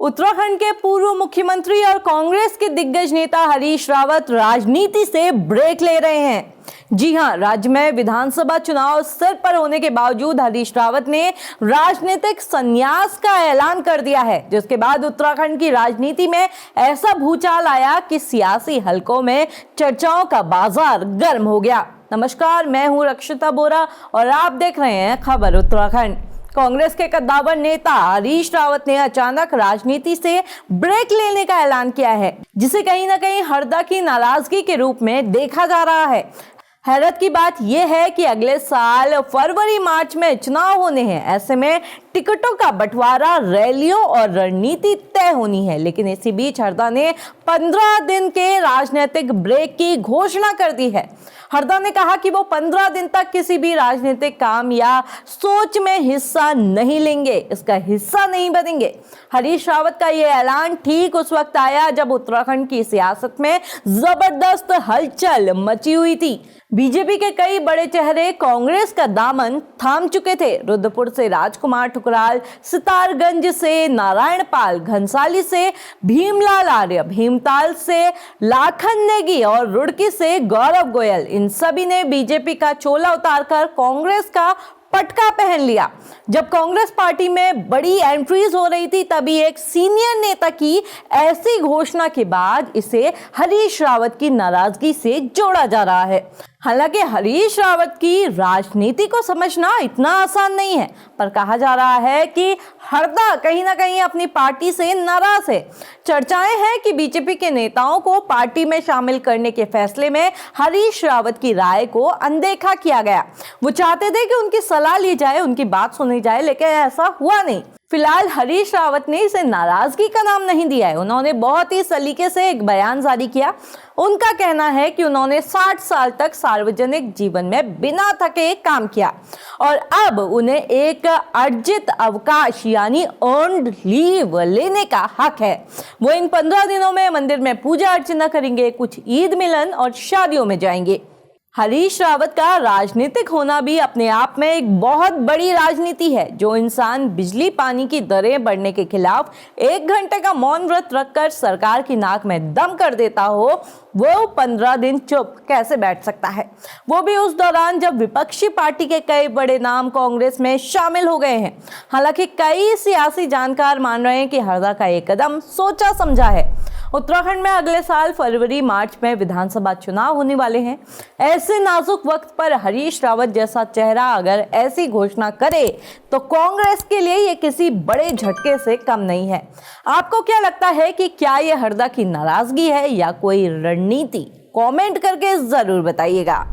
उत्तराखंड के पूर्व मुख्यमंत्री और कांग्रेस के दिग्गज नेता हरीश रावत राजनीति से ब्रेक ले रहे हैं। जी हां, राज्य में विधानसभा चुनाव सिर पर होने के बावजूद हरीश रावत ने राजनीतिक संन्यास का ऐलान कर दिया है, जिसके बाद उत्तराखंड की राजनीति में ऐसा भूचाल आया कि सियासी हलकों में चर्चाओं का बाजार गर्म हो गया। नमस्कार, मैं हूं रक्षिता बोरा और आप देख रहे हैं खबर उत्तराखंड। कांग्रेस के कद्दावर नेता हरीश रावत ने अचानक राजनीति से ब्रेक लेने का ऐलान किया है, जिसे कहीं ना कहीं हरदा की नाराजगी के रूप में देखा जा रहा है। हैरत की बात यह है कि अगले साल फरवरी मार्च में चुनाव होने हैं। ऐसे में टिकटों का बंटवारा, रैलियों और रणनीति तय होनी है, लेकिन इसी बीच हरदा ने 15 दिन के राजनीतिक ब्रेक की घोषणा कर दी है। हरदा ने कहा कि वो 15 दिन तक किसी भी राजनीतिक काम या सोच में हिस्सा नहीं लेंगे, इसका हिस्सा नहीं बनेंगे। हरीश रावत का ये ऐलान ठीक उस वक्त आया जब उत्तराखंड की सियासत में जबरदस्त हलचल मची हुई थी। बीजेपी के कई बड़े चेहरे कांग्रेस का दामन थाम चुके थे। रुद्रपुर से राजकुमार ठुकराल, सितारगंज से नारायण पाल, घनसाली से भीमलाल आर्य, भीमताल से लाखन नेगी और रुड़की से गौरव गोयल, इन सभी ने बीजेपी का चोला उतारकर कांग्रेस का पटका पहन लिया। जब कांग्रेस पार्टी में बड़ी एंट्रीज हो रही थी, तभी एक सीनियर नेता की ऐसी घोषणा के बाद इसे हरीश रावत की नाराजगी से जोड़ा जा रहा है। हालांकि हरीश रावत की राजनीति को समझना इतना आसान नहीं है, पर कहा जा रहा है कि हरदा कहीं ना कहीं अपनी पार्टी से नाराज है। चर्चाएं हैं कि बीजेपी के नेताओं को पार्टी में शामिल करने के फैसले में हरीश रावत की राय को अनदेखा किया गया। वो चाहते थे कि उनकी सलाह ली जाए, उनकी बात सुनी जाए, लेकिन ऐसा हुआ नहीं। फिलहाल हरीश रावत ने इसे नाराजगी का नाम नहीं दिया है। उन्होंने बहुत ही सलीके से एक बयान जारी किया। उनका कहना है कि उन्होंने 60 साल तक सार्वजनिक जीवन में बिना थके काम किया और अब उन्हें एक अर्जित अवकाश यानी अर्न्ड लीव लेने का हक है। वो इन 15 दिनों में मंदिर में पूजा अर्चना करेंगे, कुछ ईद मिलन और शादियों में जाएंगे। हरीश रावत का राजनीतिक होना भी अपने आप में एक बहुत बड़ी राजनीति है। जो इंसान बिजली पानी की दरें बढ़ने के खिलाफ 1 घंटे का मौन व्रत रखकर सरकार की नाक में दम कर देता हो, वो 15 दिन चुप कैसे बैठ सकता है? वो भी उस दौरान जब विपक्षी पार्टी के कई बड़े नाम कांग्रेस में शामिल हो गए हैं। हालांकि कई सियासी जानकार मान रहे हैं कि हरदा का एक कदम सोचा समझा है। उत्तराखंड में अगले साल फरवरी मार्च में विधानसभा चुनाव होने वाले हैं। ऐसे नाजुक वक्त पर हरीश रावत जैसा चेहरा अगर ऐसी घोषणा करे तो कांग्रेस के लिए ये किसी बड़े झटके से कम नहीं है। आपको क्या लगता है कि क्या ये हरदा की नाराजगी है या कोई रणनीति? कमेंट करके जरूर बताइएगा।